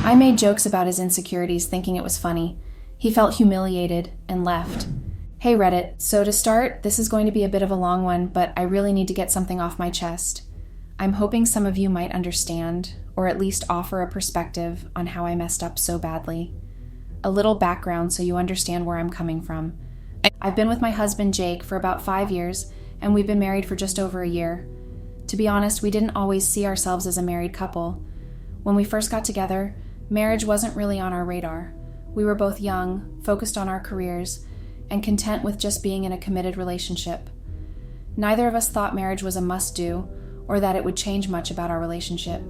I made jokes about his insecurities thinking it was funny. He felt humiliated and left. Hey Reddit, so to start, this is going to be a bit of a long one, but I really need to get something off my chest. I'm hoping some of you might understand, or at least offer a perspective on how I messed up so badly. A little background so you understand where I'm coming from. I've been with my husband Jake for about 5 years, and we've been married for just over a year. To be honest, we didn't always see ourselves as a married couple. When we first got together, marriage wasn't really on our radar. We were both young, focused on our careers, and content with just being in a committed relationship. Neither of us thought marriage was a must-do, or that it would change much about our relationship.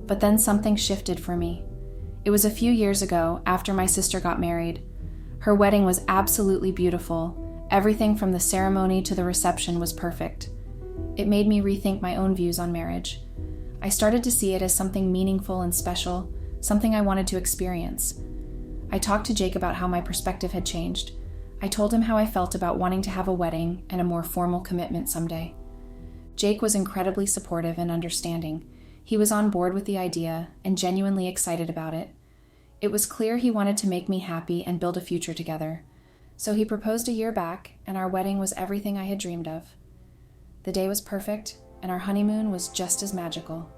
But then something shifted for me. It was a few years ago, after my sister got married. Her wedding was absolutely beautiful. Everything from the ceremony to the reception was perfect. It made me rethink my own views on marriage. I started to see it as something meaningful and special, something I wanted to experience. I talked to Jake about how my perspective had changed. I told him how I felt about wanting to have a wedding and a more formal commitment someday. Jake was incredibly supportive and understanding. He was on board with the idea and genuinely excited about it. It was clear he wanted to make me happy and build a future together. So he proposed a year back, and our wedding was everything I had dreamed of. The day was perfect, and our honeymoon was just as magical.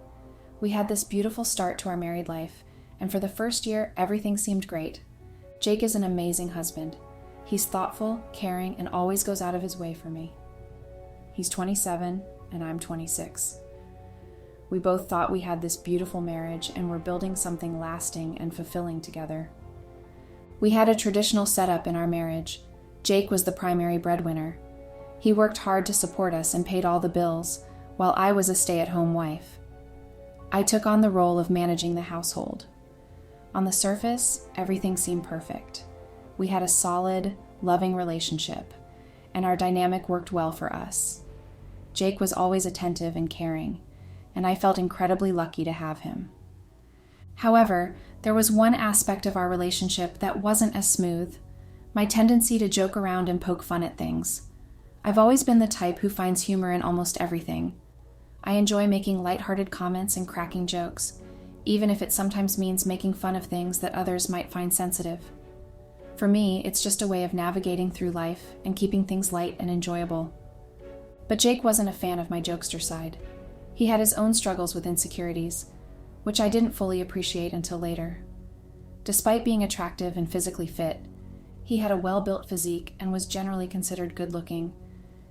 We had this beautiful start to our married life, and for the first year, everything seemed great. Jake is an amazing husband. He's thoughtful, caring, and always goes out of his way for me. He's 27, and I'm 26. We both thought we had this beautiful marriage and were building something lasting and fulfilling together. We had a traditional setup in our marriage. Jake was the primary breadwinner. He worked hard to support us and paid all the bills, while I was a stay-at-home wife. I took on the role of managing the household. On the surface, everything seemed perfect. We had a solid, loving relationship, and our dynamic worked well for us. Jake was always attentive and caring, and I felt incredibly lucky to have him. However, there was one aspect of our relationship that wasn't as smooth: my tendency to joke around and poke fun at things. I've always been the type who finds humor in almost everything. I enjoy making lighthearted comments and cracking jokes, even if it sometimes means making fun of things that others might find sensitive. For me, it's just a way of navigating through life and keeping things light and enjoyable. But Jake wasn't a fan of my jokester side. He had his own struggles with insecurities, which I didn't fully appreciate until later. Despite being attractive and physically fit, he had a well-built physique and was generally considered good-looking.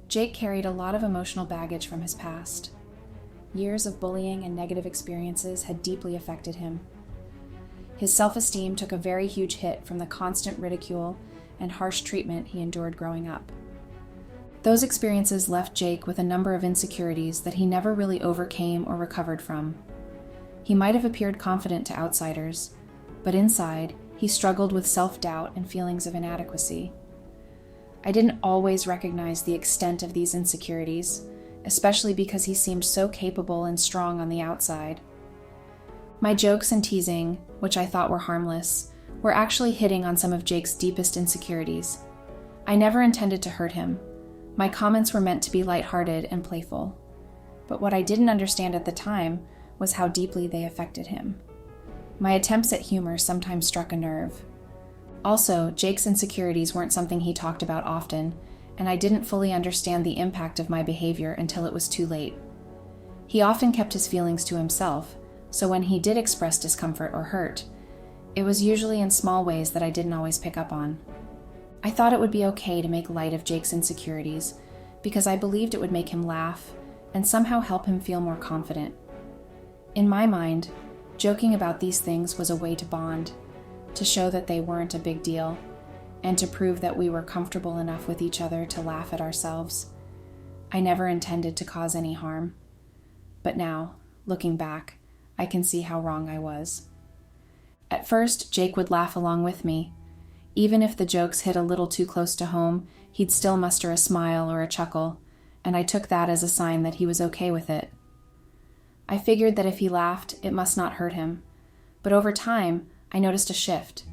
Jake carried a lot of emotional baggage from his past. Years of bullying and negative experiences had deeply affected him. His self-esteem took a very huge hit from the constant ridicule and harsh treatment he endured growing up. Those experiences left Jake with a number of insecurities that he never really overcame or recovered from. He might have appeared confident to outsiders, but inside, he struggled with self-doubt and feelings of inadequacy. I didn't always recognize the extent of these insecurities, especially because he seemed so capable and strong on the outside. My jokes and teasing, which I thought were harmless, were actually hitting on some of Jake's deepest insecurities. I never intended to hurt him. My comments were meant to be lighthearted and playful. But what I didn't understand at the time was how deeply they affected him. My attempts at humor sometimes struck a nerve. Also, Jake's insecurities weren't something he talked about often, and I didn't fully understand the impact of my behavior until it was too late. He often kept his feelings to himself, so when he did express discomfort or hurt, it was usually in small ways that I didn't always pick up on. I thought it would be okay to make light of Jake's insecurities because I believed it would make him laugh and somehow help him feel more confident. In my mind, joking about these things was a way to bond, to show that they weren't a big deal, and to prove that we were comfortable enough with each other to laugh at ourselves. I never intended to cause any harm. But now, looking back, I can see how wrong I was. At first, Jake would laugh along with me. Even if the jokes hit a little too close to home, he'd still muster a smile or a chuckle, and I took that as a sign that he was okay with it. I figured that if he laughed, it must not hurt him. But over time, I noticed a shift.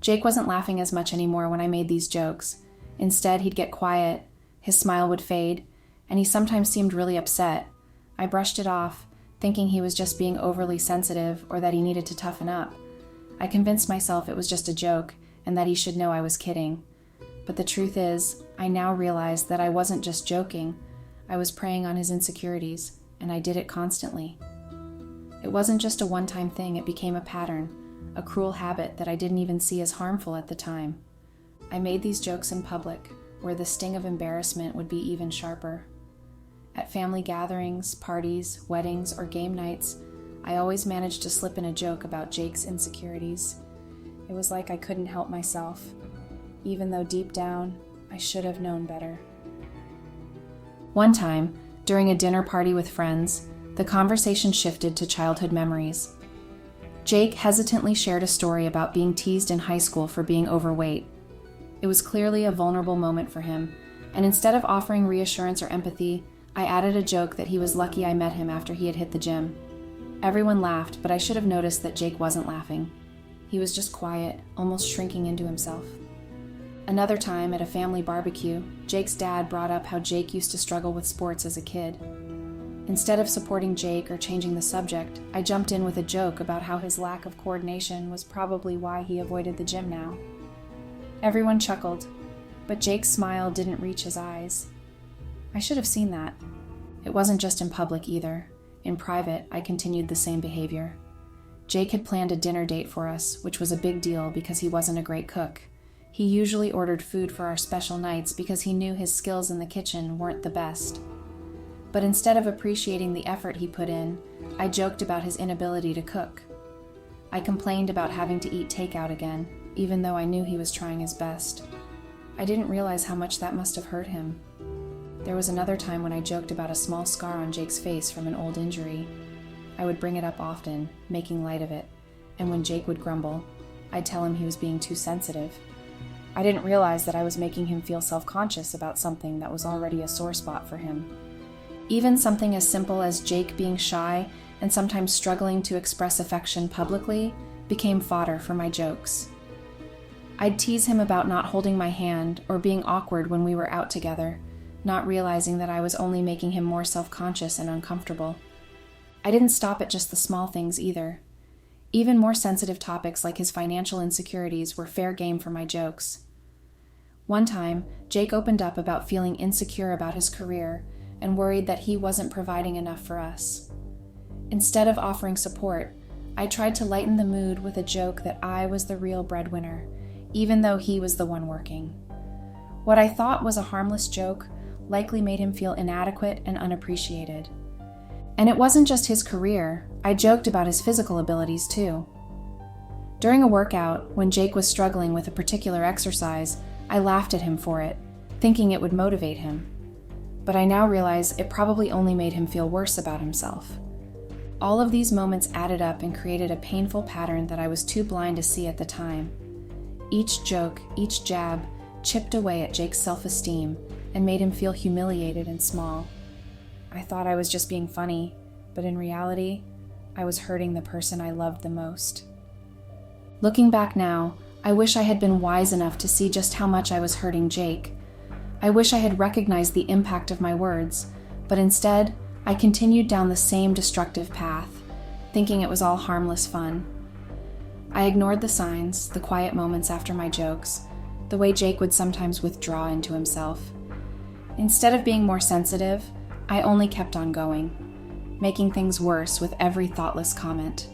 Jake wasn't laughing as much anymore when I made these jokes. Instead, he'd get quiet, his smile would fade, and he sometimes seemed really upset. I brushed it off, thinking he was just being overly sensitive or that he needed to toughen up. I convinced myself it was just a joke and that he should know I was kidding. But the truth is, I now realize that I wasn't just joking. I was preying on his insecurities, and I did it constantly. It wasn't just a one-time thing, it became a pattern, a cruel habit that I didn't even see as harmful at the time. I made these jokes in public, where the sting of embarrassment would be even sharper. At family gatherings, parties, weddings, or game nights, I always managed to slip in a joke about Jake's insecurities. It was like I couldn't help myself, even though deep down, I should have known better. One time, during a dinner party with friends, the conversation shifted to childhood memories. Jake hesitantly shared a story about being teased in high school for being overweight. It was clearly a vulnerable moment for him, and instead of offering reassurance or empathy, I added a joke that he was lucky I met him after he had hit the gym. Everyone laughed, but I should have noticed that Jake wasn't laughing. He was just quiet, almost shrinking into himself. Another time, at a family barbecue, Jake's dad brought up how Jake used to struggle with sports as a kid. Instead of supporting Jake or changing the subject, I jumped in with a joke about how his lack of coordination was probably why he avoided the gym now. Everyone chuckled, but Jake's smile didn't reach his eyes. I should have seen that. It wasn't just in public either. In private, I continued the same behavior. Jake had planned a dinner date for us, which was a big deal because he wasn't a great cook. He usually ordered food for our special nights because he knew his skills in the kitchen weren't the best. But instead of appreciating the effort he put in, I joked about his inability to cook. I complained about having to eat takeout again, even though I knew he was trying his best. I didn't realize how much that must have hurt him. There was another time when I joked about a small scar on Jake's face from an old injury. I would bring it up often, making light of it, and when Jake would grumble, I'd tell him he was being too sensitive. I didn't realize that I was making him feel self-conscious about something that was already a sore spot for him. Even something as simple as Jake being shy and sometimes struggling to express affection publicly became fodder for my jokes. I'd tease him about not holding my hand or being awkward when we were out together, not realizing that I was only making him more self-conscious and uncomfortable. I didn't stop at just the small things either. Even more sensitive topics like his financial insecurities were fair game for my jokes. One time, Jake opened up about feeling insecure about his career and worried that he wasn't providing enough for us. Instead of offering support, I tried to lighten the mood with a joke that I was the real breadwinner, even though he was the one working. What I thought was a harmless joke likely made him feel inadequate and unappreciated. And it wasn't just his career, I joked about his physical abilities too. During a workout, when Jake was struggling with a particular exercise, I laughed at him for it, thinking it would motivate him. But I now realize it probably only made him feel worse about himself. All of these moments added up and created a painful pattern that I was too blind to see at the time. Each joke, each jab, chipped away at Jake's self-esteem and made him feel humiliated and small. I thought I was just being funny, but in reality, I was hurting the person I loved the most. Looking back now, I wish I had been wise enough to see just how much I was hurting Jake. I wish I had recognized the impact of my words, but instead, I continued down the same destructive path, thinking it was all harmless fun. I ignored the signs, the quiet moments after my jokes, the way Jake would sometimes withdraw into himself. Instead of being more sensitive, I only kept on going, making things worse with every thoughtless comment.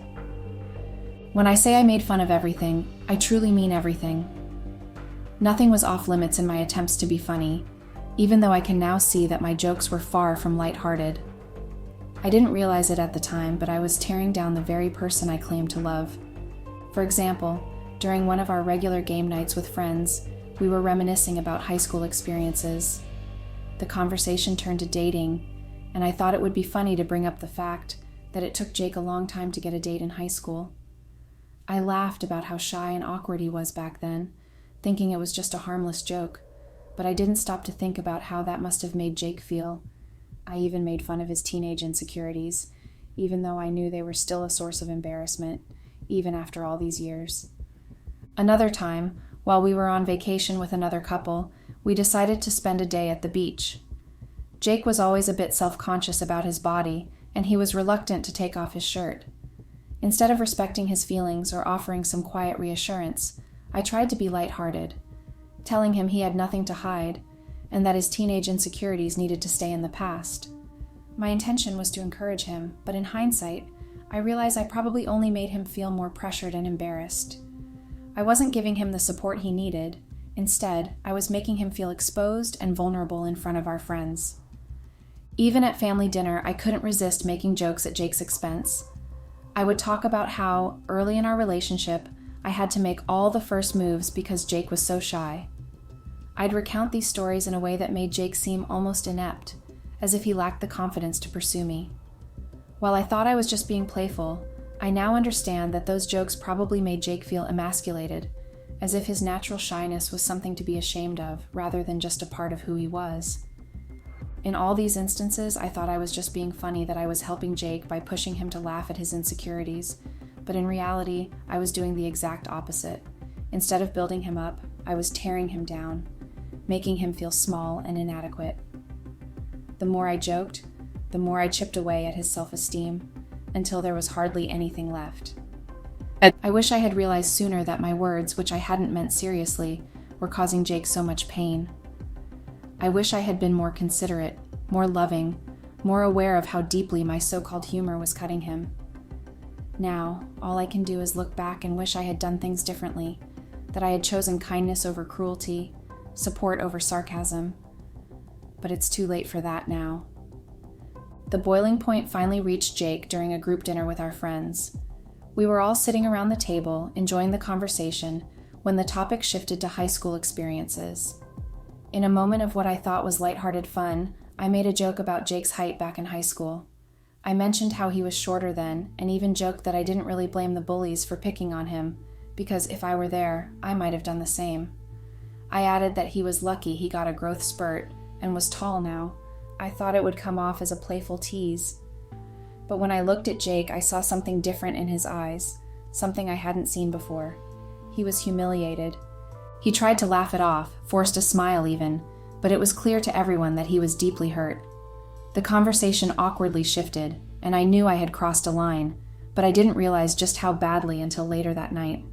When I say I made fun of everything, I truly mean everything. Nothing was off limits in my attempts to be funny, even though I can now see that my jokes were far from lighthearted. I didn't realize it at the time, but I was tearing down the very person I claimed to love. For example, during one of our regular game nights with friends, we were reminiscing about high school experiences. The conversation turned to dating, and I thought it would be funny to bring up the fact that it took Jake a long time to get a date in high school. I laughed about how shy and awkward he was back then, thinking it was just a harmless joke, but I didn't stop to think about how that must have made Jake feel. I even made fun of his teenage insecurities, even though I knew they were still a source of embarrassment, even after all these years. Another time, while we were on vacation with another couple, we decided to spend a day at the beach. Jake was always a bit self-conscious about his body, and he was reluctant to take off his shirt. Instead of respecting his feelings or offering some quiet reassurance, I tried to be lighthearted, telling him he had nothing to hide and that his teenage insecurities needed to stay in the past. My intention was to encourage him, but in hindsight, I realized I probably only made him feel more pressured and embarrassed. I wasn't giving him the support he needed. Instead, I was making him feel exposed and vulnerable in front of our friends. Even at family dinner, I couldn't resist making jokes at Jake's expense. I would talk about how, early in our relationship, I had to make all the first moves because Jake was so shy. I'd recount these stories in a way that made Jake seem almost inept, as if he lacked the confidence to pursue me. While I thought I was just being playful, I now understand that those jokes probably made Jake feel emasculated, as if his natural shyness was something to be ashamed of rather than just a part of who he was. In all these instances, I thought I was just being funny that I was helping Jake by pushing him to laugh at his insecurities, but in reality, I was doing the exact opposite. Instead of building him up, I was tearing him down, making him feel small and inadequate. The more I joked, the more I chipped away at his self-esteem, until there was hardly anything left. I wish I had realized sooner that my words, which I hadn't meant seriously, were causing Jake so much pain. I wish I had been more considerate, more loving, more aware of how deeply my so-called humor was cutting him. Now, all I can do is look back and wish I had done things differently, that I had chosen kindness over cruelty, support over sarcasm. But it's too late for that now. The boiling point finally reached Jake during a group dinner with our friends. We were all sitting around the table, enjoying the conversation, when the topic shifted to high school experiences. In a moment of what I thought was lighthearted fun, I made a joke about Jake's height back in high school. I mentioned how he was shorter then, and even joked that I didn't really blame the bullies for picking on him, because if I were there, I might have done the same. I added that he was lucky he got a growth spurt and was tall now. I thought it would come off as a playful tease. But when I looked at Jake, I saw something different in his eyes, something I hadn't seen before. He was humiliated. He tried to laugh it off, forced a smile even, but it was clear to everyone that he was deeply hurt. The conversation awkwardly shifted, and I knew I had crossed a line, but I didn't realize just how badly until later that night.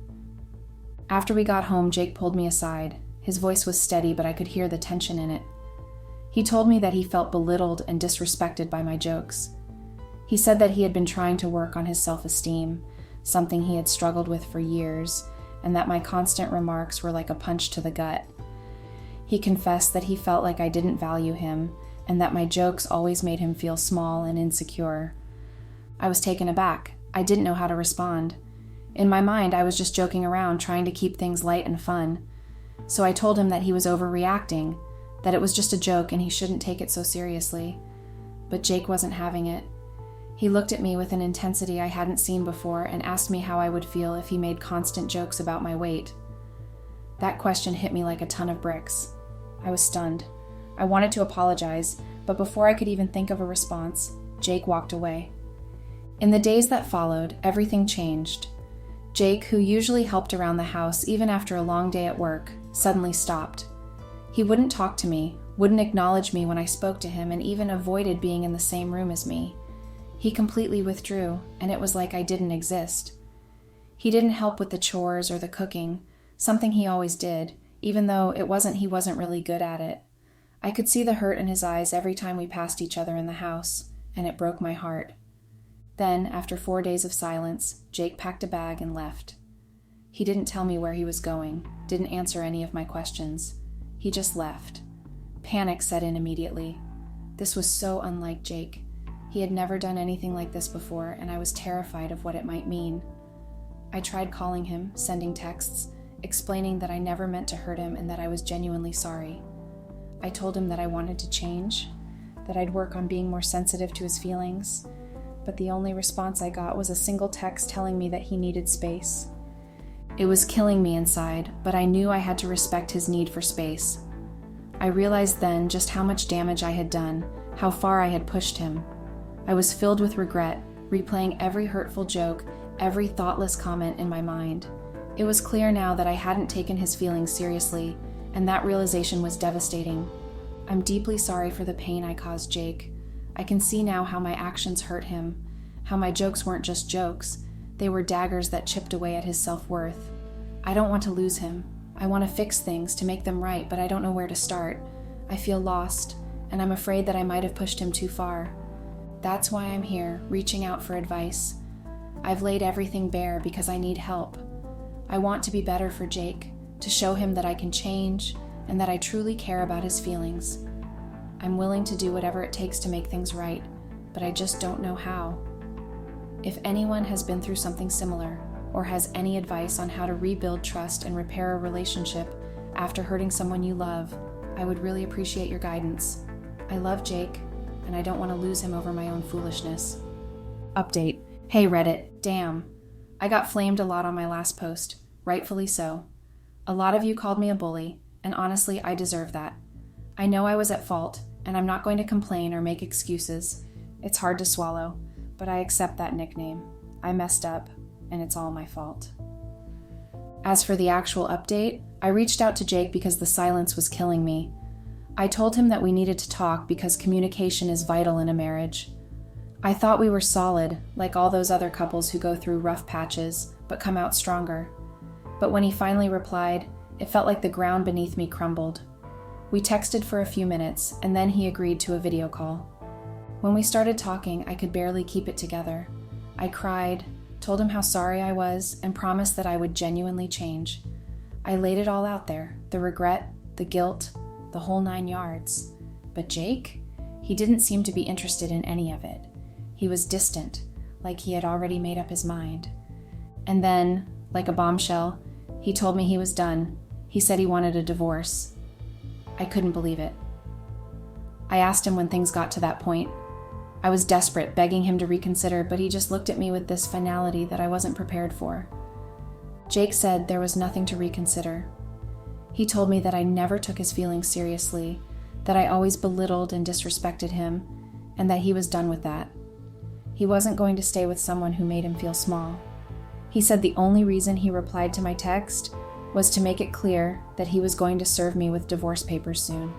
After we got home, Jake pulled me aside. His voice was steady, but I could hear the tension in it. He told me that he felt belittled and disrespected by my jokes. He said that he had been trying to work on his self-esteem, something he had struggled with for years, and that my constant remarks were like a punch to the gut. He confessed that he felt like I didn't value him, and that my jokes always made him feel small and insecure. I was taken aback. I didn't know how to respond. In my mind, I was just joking around, trying to keep things light and fun. So I told him that he was overreacting, that it was just a joke and he shouldn't take it so seriously. But Jake wasn't having it. He looked at me with an intensity I hadn't seen before and asked me how I would feel if he made constant jokes about my weight. That question hit me like a ton of bricks. I was stunned. I wanted to apologize, but before I could even think of a response, Jake walked away. In the days that followed, everything changed. Jake, who usually helped around the house even after a long day at work, suddenly stopped. He wouldn't talk to me, wouldn't acknowledge me when I spoke to him, and even avoided being in the same room as me. He completely withdrew, and it was like I didn't exist. He didn't help with the chores or the cooking, something he always did, even though he wasn't really good at it. I could see the hurt in his eyes every time we passed each other in the house, and it broke my heart. Then, after 4 days of silence, Jake packed a bag and left. He didn't tell me where he was going, didn't answer any of my questions. He just left. Panic set in immediately. This was so unlike Jake. He had never done anything like this before, and I was terrified of what it might mean. I tried calling him, sending texts, explaining that I never meant to hurt him and that I was genuinely sorry. I told him that I wanted to change, that I'd work on being more sensitive to his feelings, but the only response I got was a single text telling me that he needed space. It was killing me inside, but I knew I had to respect his need for space. I realized then just how much damage I had done, how far I had pushed him. I was filled with regret, replaying every hurtful joke, every thoughtless comment in my mind. It was clear now that I hadn't taken his feelings seriously, and that realization was devastating. I'm deeply sorry for the pain I caused Jake. I can see now how my actions hurt him, how my jokes weren't just jokes, they were daggers that chipped away at his self-worth. I don't want to lose him. I want to fix things, to make them right, but I don't know where to start. I feel lost, and I'm afraid that I might have pushed him too far. That's why I'm here, reaching out for advice. I've laid everything bare because I need help. I want to be better for Jake, to show him that I can change and that I truly care about his feelings. I'm willing to do whatever it takes to make things right, but I just don't know how. If anyone has been through something similar or has any advice on how to rebuild trust and repair a relationship after hurting someone you love, I would really appreciate your guidance. I love Jake, and I don't want to lose him over my own foolishness. Update. Hey Reddit, damn. I got flamed a lot on my last post, rightfully so. A lot of you called me a bully, and honestly, I deserve that. I know I was at fault, and I'm not going to complain or make excuses. It's hard to swallow, but I accept that nickname. I messed up, and it's all my fault. As for the actual update, I reached out to Jake because the silence was killing me. I told him that we needed to talk because communication is vital in a marriage. I thought we were solid, like all those other couples who go through rough patches, but come out stronger. But when he finally replied, it felt like the ground beneath me crumbled. We texted for a few minutes, and then he agreed to a video call. When we started talking, I could barely keep it together. I cried, told him how sorry I was, and promised that I would genuinely change. I laid it all out there, the regret, the guilt, the whole 9 yards. But Jake? He didn't seem to be interested in any of it. He was distant, like he had already made up his mind. And then, like a bombshell, he told me he was done. He said he wanted a divorce. I couldn't believe it. I asked him when things got to that point. I was desperate, begging him to reconsider, but he just looked at me with this finality that I wasn't prepared for. Jake said there was nothing to reconsider. He told me that I never took his feelings seriously, that I always belittled and disrespected him, and that he was done with that. He wasn't going to stay with someone who made him feel small. He said the only reason he replied to my text was to make it clear that he was going to serve me with divorce papers soon.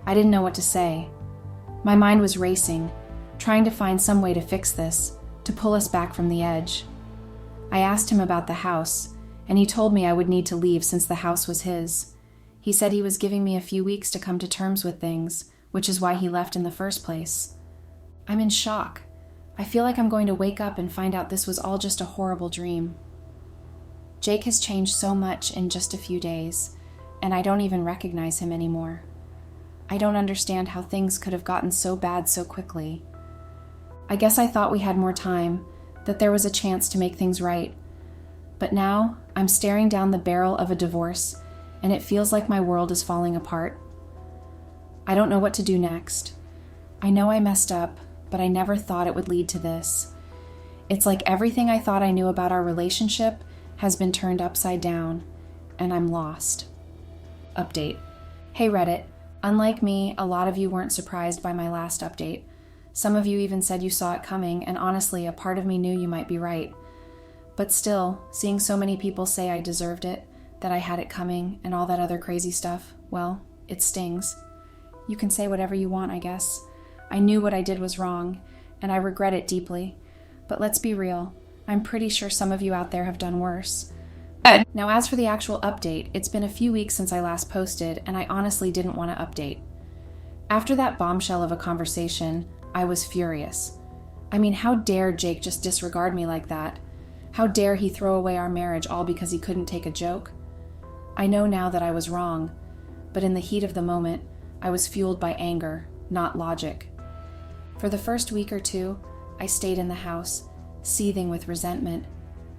I didn't know what to say. My mind was racing, trying to find some way to fix this, to pull us back from the edge. I asked him about the house, and he told me I would need to leave since the house was his. He said he was giving me a few weeks to come to terms with things, which is why he left in the first place. I'm in shock. I feel like I'm going to wake up and find out this was all just a horrible dream. Jake has changed so much in just a few days, and I don't even recognize him anymore. I don't understand how things could have gotten so bad so quickly. I guess I thought we had more time, that there was a chance to make things right. But now, I'm staring down the barrel of a divorce, and it feels like my world is falling apart. I don't know what to do next. I know I messed up, but I never thought it would lead to this. It's like everything I thought I knew about our relationship has been turned upside down, and I'm lost. Update. Hey Reddit, unlike me, a lot of you weren't surprised by my last update. Some of you even said you saw it coming, and honestly, a part of me knew you might be right. But still, seeing so many people say I deserved it, that I had it coming, and all that other crazy stuff, well, it stings. You can say whatever you want, I guess. I knew what I did was wrong, and I regret it deeply. But let's be real, I'm pretty sure some of you out there have done worse. Now, as for the actual update, it's been a few weeks since I last posted, and I honestly didn't want to update. After that bombshell of a conversation, I was furious. I mean, how dare Jake just disregard me like that? How dare he throw away our marriage all because he couldn't take a joke? I know now that I was wrong, but in the heat of the moment, I was fueled by anger, not logic. For the first week or two, I stayed in the house, seething with resentment.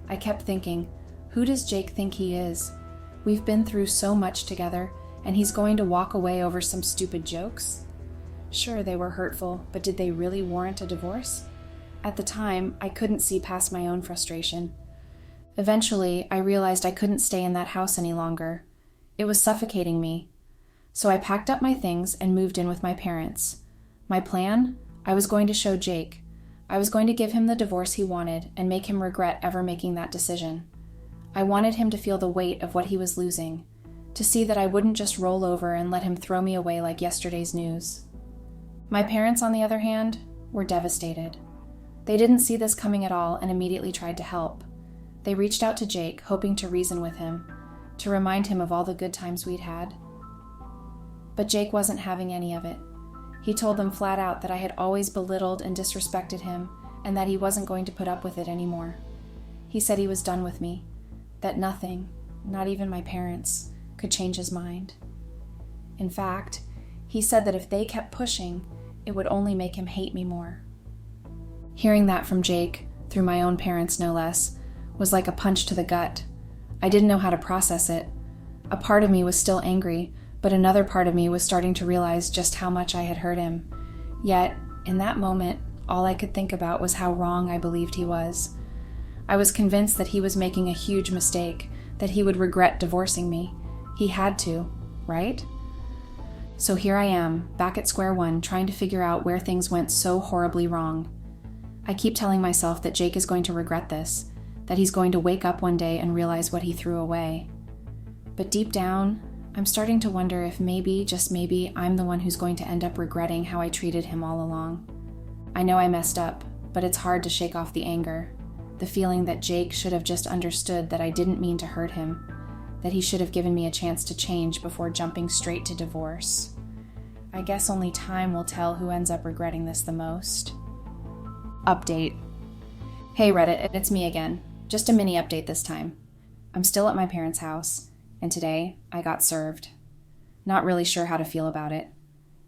I kept thinking, who does Jake think he is? We've been through so much together, and he's going to walk away over some stupid jokes? Sure, they were hurtful, but did they really warrant a divorce? At the time, I couldn't see past my own frustration. Eventually, I realized I couldn't stay in that house any longer. It was suffocating me. So I packed up my things and moved in with my parents. My plan? I was going to show Jake. I was going to give him the divorce he wanted and make him regret ever making that decision. I wanted him to feel the weight of what he was losing, to see that I wouldn't just roll over and let him throw me away like yesterday's news. My parents, on the other hand, were devastated. They didn't see this coming at all and immediately tried to help. They reached out to Jake, hoping to reason with him, to remind him of all the good times we'd had. But Jake wasn't having any of it. He told them flat out that I had always belittled and disrespected him and that he wasn't going to put up with it anymore. He said he was done with me, that nothing, not even my parents, could change his mind. In fact, he said that if they kept pushing, it would only make him hate me more. Hearing that from Jake, through my own parents no less, was like a punch to the gut. I didn't know how to process it. A part of me was still angry, but another part of me was starting to realize just how much I had hurt him. Yet, in that moment, all I could think about was how wrong I believed he was. I was convinced that he was making a huge mistake, that he would regret divorcing me. He had to, right? So here I am, back at square one, trying to figure out where things went so horribly wrong. I keep telling myself that Jake is going to regret this, that he's going to wake up one day and realize what he threw away. But deep down, I'm starting to wonder if maybe, just maybe, I'm the one who's going to end up regretting how I treated him all along. I know I messed up, but it's hard to shake off the anger, the feeling that Jake should have just understood that I didn't mean to hurt him, that he should have given me a chance to change before jumping straight to divorce. I guess only time will tell who ends up regretting this the most. Update. Hey Reddit, it's me again. Just a mini update this time. I'm still at my parents' house, and today I got served. Not really sure how to feel about it.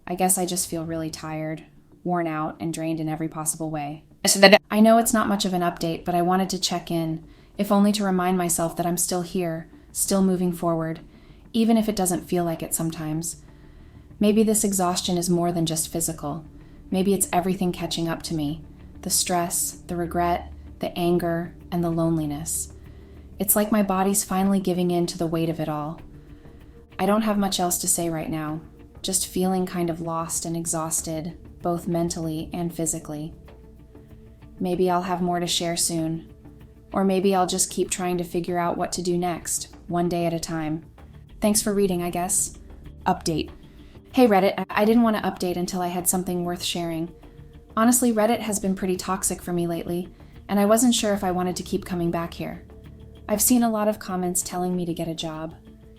I guess I just feel really tired, worn out, and drained in every possible way. I know it's not much of an update, but I wanted to check in, if only to remind myself that I'm still here, still moving forward, even if it doesn't feel like it sometimes. Maybe this exhaustion is more than just physical. Maybe it's everything catching up to me. The stress, the regret, the anger, and the loneliness. It's like my body's finally giving in to the weight of it all. I don't have much else to say right now, just feeling kind of lost and exhausted, both mentally and physically. Maybe I'll have more to share soon. Or maybe I'll just keep trying to figure out what to do next, one day at a time. Thanks for reading, I guess. Update. Hey Reddit, I didn't want to update until I had something worth sharing. Honestly, Reddit has been pretty toxic for me lately, and I wasn't sure if I wanted to keep coming back here. I've seen a lot of comments telling me to get a job.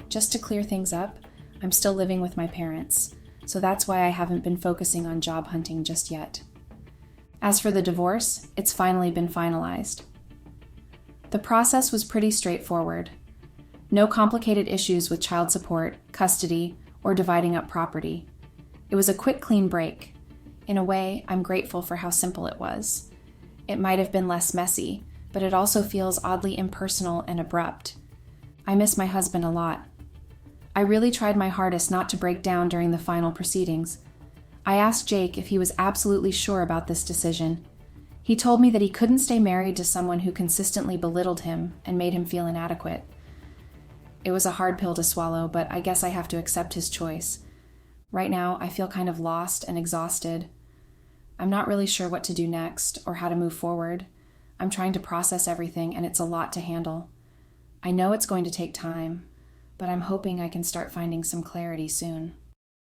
Just to clear things up, I'm still living with my parents, so that's why I haven't been focusing on job hunting just yet. As for the divorce, it's finally been finalized. The process was pretty straightforward. No complicated issues with child support, custody, or dividing up property. It was a quick, clean break. In a way, I'm grateful for how simple it was. It might have been less messy, but it also feels oddly impersonal and abrupt. I miss my husband a lot. I really tried my hardest not to break down during the final proceedings. I asked Jake if he was absolutely sure about this decision. He told me that he couldn't stay married to someone who consistently belittled him and made him feel inadequate. It was a hard pill to swallow, but I guess I have to accept his choice. Right now, I feel kind of lost and exhausted. I'm not really sure what to do next or how to move forward. I'm trying to process everything, and it's a lot to handle. I know it's going to take time, but I'm hoping I can start finding some clarity soon.